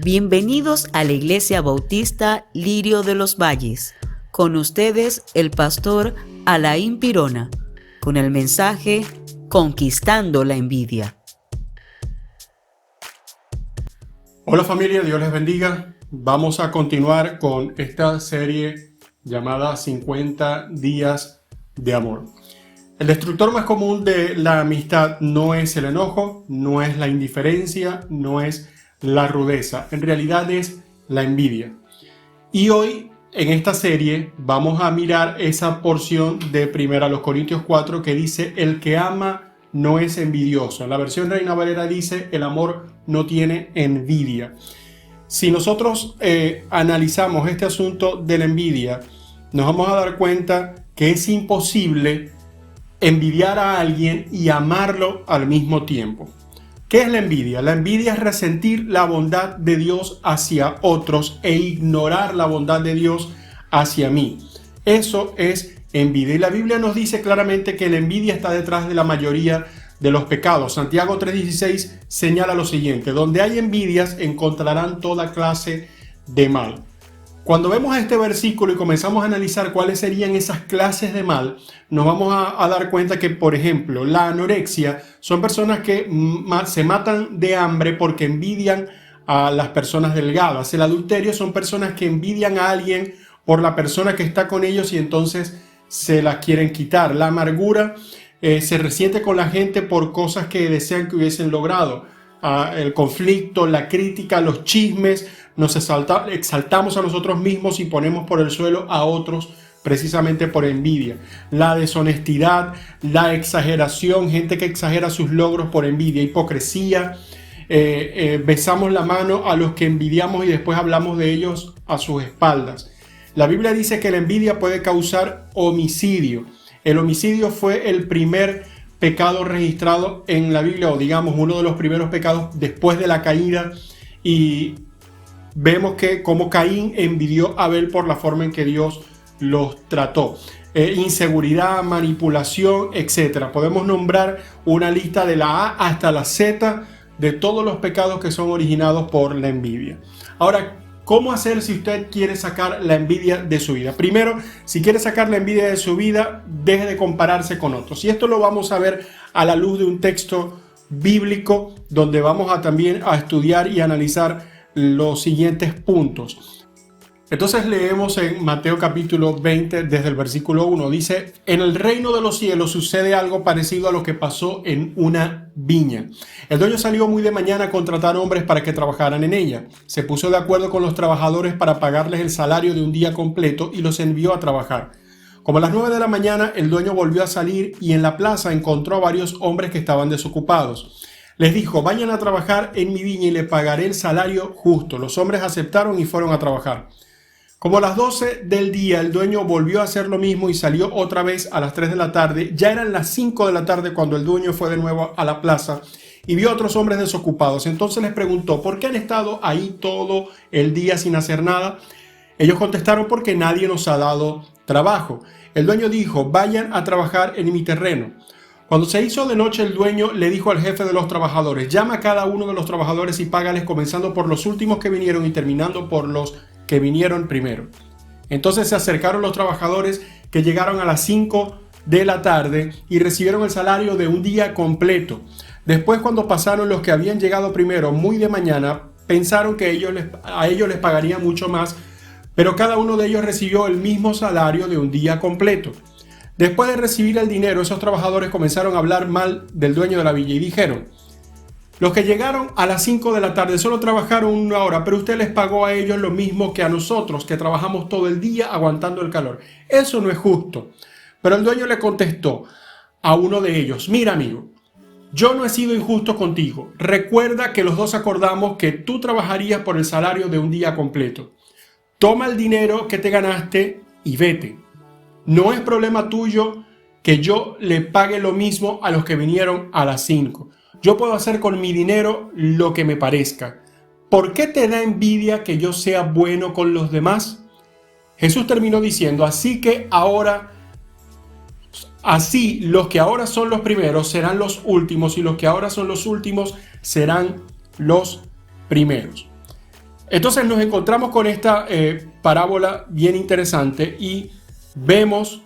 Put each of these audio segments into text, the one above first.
Bienvenidos a la Iglesia Bautista Lirio de los Valles. Con ustedes el pastor Alain Pirona, con el mensaje Conquistando la Envidia. Hola familia, Dios les bendiga. Vamos a continuar con esta serie llamada 50 días de amor. El destructor más común de la amistad no es el enojo, no es la indiferencia, no es la rudeza. En realidad es la envidia. Y hoy en esta serie vamos a mirar esa porción de 1 Corintios 4 que dice: el que ama no es envidioso. En la versión Reina Valera dice: el amor no tiene envidia. Si nosotros analizamos este asunto de la envidia, nos vamos a dar cuenta que es imposible envidiar a alguien y amarlo al mismo tiempo. ¿Qué es la envidia? La envidia es resentir la bondad de Dios hacia otros e ignorar la bondad de Dios hacia mí. Eso es envidia. Y la Biblia nos dice claramente que la envidia está detrás de la mayoría de los pecados. Santiago 3:16 señala lo siguiente: donde hay envidias encontrarán toda clase de mal. Cuando vemos este versículo y comenzamos a analizar cuáles serían esas clases de mal, nos vamos a dar cuenta que, por ejemplo, la anorexia son personas que se matan de hambre porque envidian a las personas delgadas. El adulterio son personas que envidian a alguien por la persona que está con ellos y entonces se las quieren quitar. La amargura se resiente con la gente por cosas que desean que hubiesen logrado. El conflicto, la crítica, los chismes, nos exaltamos a nosotros mismos y ponemos por el suelo a otros precisamente por envidia. La deshonestidad, la exageración, gente que exagera sus logros por envidia, hipocresía, besamos la mano a los que envidiamos y después hablamos de ellos a sus espaldas. La Biblia dice que la envidia puede causar homicidio. El homicidio fue el primer pecado registrado en la Biblia, o digamos uno de los primeros pecados después de la caída, y vemos que como Caín envidió a Abel por la forma en que Dios los trató. Inseguridad, manipulación, etc. Podemos nombrar una lista de la A hasta la Z de todos los pecados que son originados por la envidia. Ahora, ¿cómo hacer si usted quiere sacar la envidia de su vida? Primero, si quiere sacar la envidia de su vida, deje de compararse con otros. Y esto lo vamos a ver a la luz de un texto bíblico donde vamos a también a estudiar y analizar los siguientes puntos. Entonces leemos en Mateo capítulo 20 desde el versículo 1. Dice: en el reino de los cielos sucede algo parecido a lo que pasó en una viña. El dueño salió muy de mañana a contratar hombres para que trabajaran en ella. Se puso de acuerdo con los trabajadores para pagarles el salario de un día completo y los envió a trabajar. Como a las 9 de la mañana, el dueño volvió a salir y en la plaza encontró a varios hombres que estaban desocupados. Les dijo: vayan a trabajar en mi viña y les pagaré el salario justo. Los hombres aceptaron y fueron a trabajar. Como a las 12 del día, el dueño volvió a hacer lo mismo y salió otra vez a las 3 de la tarde. Ya eran las 5 de la tarde cuando el dueño fue de nuevo a la plaza y vio a otros hombres desocupados. Entonces les preguntó: ¿por qué han estado ahí todo el día sin hacer nada? Ellos contestaron: porque nadie nos ha dado trabajo. El dueño dijo: vayan a trabajar en mi terreno. Cuando se hizo de noche, el dueño le dijo al jefe de los trabajadores: llama a cada uno de los trabajadores y págales, comenzando por los últimos que vinieron y terminando por los que vinieron primero. Entonces se acercaron los trabajadores que llegaron a las 5 de la tarde y recibieron el salario de un día completo. Después, cuando pasaron los que habían llegado primero muy de mañana, pensaron que a ellos les pagarían mucho más, pero cada uno de ellos recibió el mismo salario de un día completo. Después de recibir el dinero, esos trabajadores comenzaron a hablar mal del dueño de la villa y dijeron: los que llegaron a las 5 de la tarde solo trabajaron una hora, pero usted les pagó a ellos lo mismo que a nosotros, que trabajamos todo el día aguantando el calor. Eso no es justo. Pero el dueño le contestó a uno de ellos: mira, amigo, yo no he sido injusto contigo. Recuerda que los dos acordamos que tú trabajarías por el salario de un día completo. Toma el dinero que te ganaste y vete. No es problema tuyo que yo le pague lo mismo a los que vinieron a las 5. Yo puedo hacer con mi dinero lo que me parezca. ¿Por qué te da envidia que yo sea bueno con los demás? Jesús terminó diciendo: así los que ahora son los primeros serán los últimos, y los que ahora son los últimos serán los primeros. Entonces nos encontramos con esta parábola bien interesante y vemos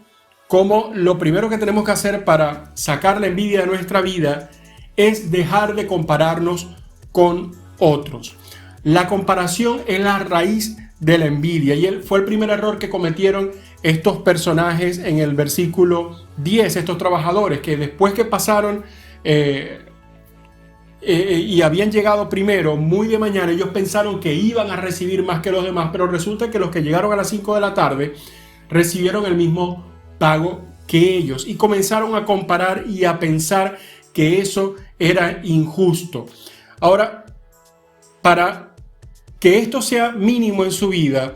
cómo lo primero que tenemos que hacer para sacar la envidia de nuestra vida es dejar de compararnos con otros. La comparación es la raíz de la envidia y fue el primer error que cometieron estos personajes en el versículo 10, estos trabajadores que después que pasaron y habían llegado primero muy de mañana, ellos pensaron que iban a recibir más que los demás, pero resulta que los que llegaron a las 5 de la tarde recibieron el mismo pago que ellos y comenzaron a comparar y a pensar que eso era injusto. Ahora, para que esto sea mínimo en su vida,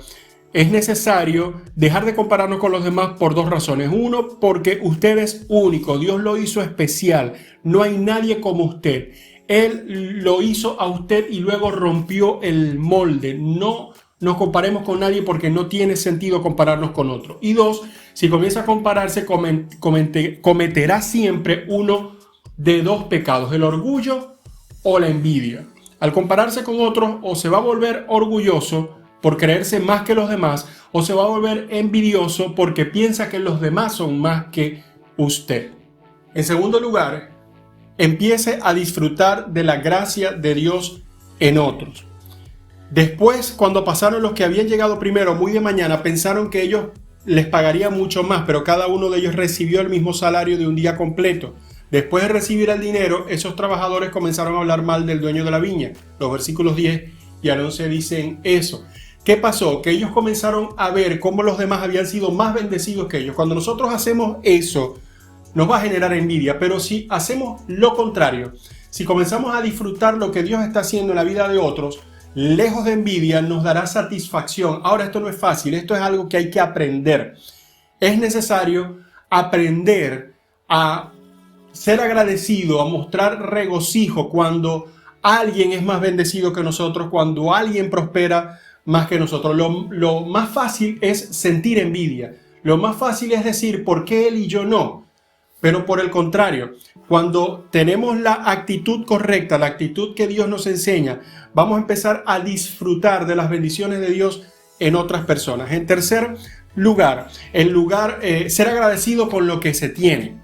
es necesario dejar de compararnos con los demás por dos razones. Uno, porque usted es único, Dios lo hizo especial, no hay nadie como usted. Él lo hizo a usted y luego rompió el molde. No nos comparemos con nadie porque no tiene sentido compararnos con otro. Y dos, si comienza a compararse, cometerá siempre uno de dos pecados, el orgullo o la envidia. Al compararse con otros, o se va a volver orgulloso por creerse más que los demás, o se va a volver envidioso porque piensa que los demás son más que usted. En segundo lugar, empiece a disfrutar de la gracia de Dios en otros. Después, cuando pasaron los que habían llegado primero muy de mañana, pensaron que ellos les pagarían mucho más, pero cada uno de ellos recibió el mismo salario de un día completo. Después de recibir el dinero, esos trabajadores comenzaron a hablar mal del dueño de la viña. Los versículos 10 y al 11 dicen eso. ¿Qué pasó? Que ellos comenzaron a ver cómo los demás habían sido más bendecidos que ellos. Cuando nosotros hacemos eso, nos va a generar envidia, pero si hacemos lo contrario, si comenzamos a disfrutar lo que Dios está haciendo en la vida de otros, lejos de envidia, nos dará satisfacción. Ahora, esto no es fácil, esto es algo que hay que aprender. Es necesario aprender a ser agradecido, a mostrar regocijo cuando alguien es más bendecido que nosotros, cuando alguien prospera más que nosotros. Lo más fácil es sentir envidia. Lo más fácil es decir, ¿por qué él y yo no? Pero por el contrario, cuando tenemos la actitud correcta, la actitud que Dios nos enseña, vamos a empezar a disfrutar de las bendiciones de Dios en otras personas. En tercer lugar, ser agradecido con lo que se tiene.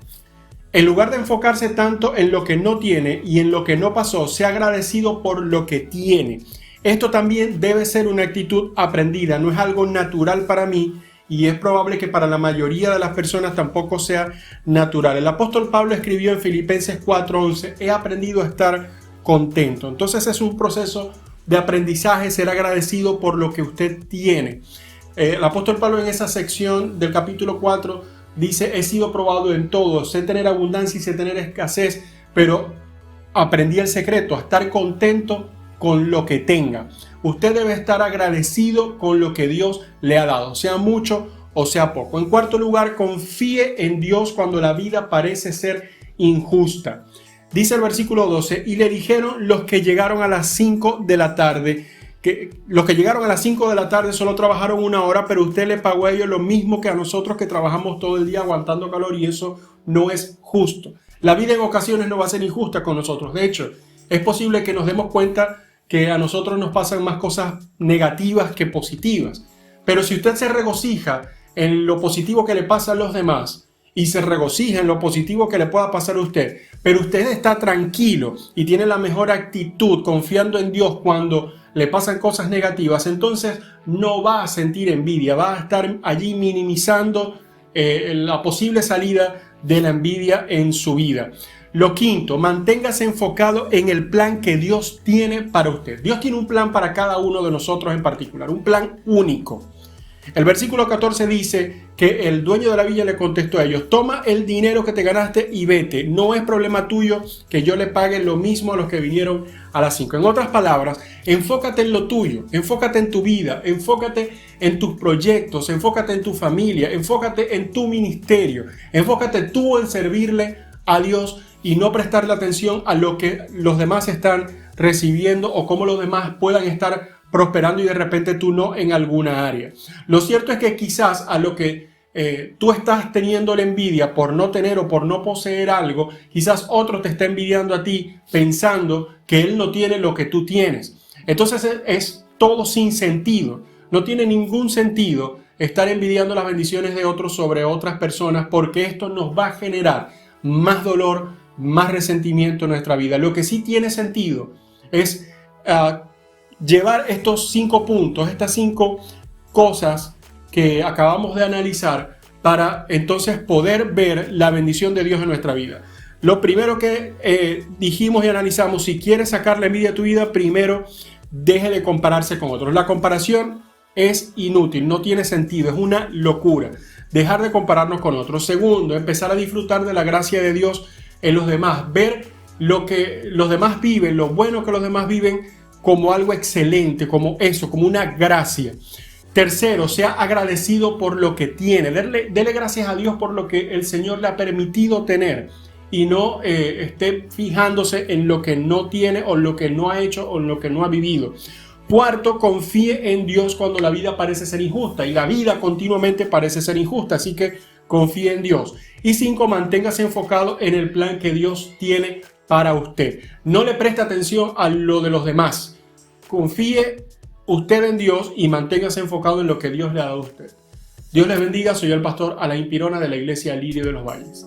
En lugar de enfocarse tanto en lo que no tiene y en lo que no pasó, sea agradecido por lo que tiene. Esto también debe ser una actitud aprendida, no es algo natural para mí y es probable que para la mayoría de las personas tampoco sea natural. El apóstol Pablo escribió en Filipenses 4:11, he aprendido a estar contento. Entonces es un proceso de aprendizaje, ser agradecido por lo que usted tiene. El apóstol Pablo en esa sección del capítulo 4 dice, he sido probado en todo, sé tener abundancia y sé tener escasez, pero aprendí el secreto, a estar contento con lo que tenga. Usted debe estar agradecido con lo que Dios le ha dado, sea mucho o sea poco. En cuarto lugar, confíe en Dios cuando la vida parece ser injusta. Dice el versículo 12, y le dijeron los que llegaron a las 5 de la tarde, que los que llegaron a las 5 de la tarde solo trabajaron 1 hora, pero usted le pagó a ellos lo mismo que a nosotros que trabajamos todo el día aguantando calor y eso no es justo. La vida en ocasiones no va a ser injusta con nosotros. De hecho, es posible que nos demos cuenta que a nosotros nos pasan más cosas negativas que positivas. Pero si usted se regocija en lo positivo que le pasa a los demás y se regocija en lo positivo que le pueda pasar a usted, pero usted está tranquilo y tiene la mejor actitud confiando en Dios cuando le pasan cosas negativas, entonces no va a sentir envidia, va a estar allí minimizando la posible salida de la envidia en su vida. Lo quinto, manténgase enfocado en el plan que Dios tiene para usted. Dios tiene un plan para cada uno de nosotros en particular, un plan único. El versículo 14 dice que el dueño de la viña le contestó a ellos, toma el dinero que te ganaste y vete. No es problema tuyo que yo le pague lo mismo a los que vinieron a las 5. En otras palabras, enfócate en lo tuyo, enfócate en tu vida, enfócate en tus proyectos, enfócate en tu familia, enfócate en tu ministerio, enfócate tú en servirle a Dios y no prestarle atención a lo que los demás están recibiendo o cómo los demás puedan estar prosperando y de repente tú no en alguna área. Lo cierto es que quizás a lo que tú estás teniendo la envidia por no tener o por no poseer algo, quizás otro te está envidiando a ti pensando que él no tiene lo que tú tienes. Entonces es todo sin sentido. No tiene ningún sentido estar envidiando las bendiciones de otros sobre otras personas, porque esto nos va a generar más dolor, más resentimiento en nuestra vida. Lo que sí tiene sentido es llevar estos 5 puntos, estas 5 cosas que acabamos de analizar, para entonces poder ver la bendición de Dios en nuestra vida. Lo primero que dijimos y analizamos: si quieres sacar la envidia de tu vida, primero deje de compararse con otros. La comparación es inútil, no tiene sentido, es una locura. Dejar de compararnos con otros. Segundo, empezar a disfrutar de la gracia de Dios en los demás, ver lo que los demás viven, lo bueno que los demás viven, como algo excelente, como eso, como una gracia. Tercero, sea agradecido por lo que tiene. Dele gracias a Dios por lo que el Señor le ha permitido tener, y no esté fijándose en lo que no tiene, o lo que no ha hecho, o en lo que no ha vivido. Cuarto, confíe en Dios cuando la vida parece ser injusta, y la vida continuamente parece ser injusta, así que confíe en Dios. Y 5, manténgase enfocado en el plan que Dios tiene para usted. No le preste atención a lo de los demás. Confíe usted en Dios y manténgase enfocado en lo que Dios le ha dado a usted. Dios les bendiga. Soy el pastor Alain Pirona, de la Iglesia Lirio de los Valles.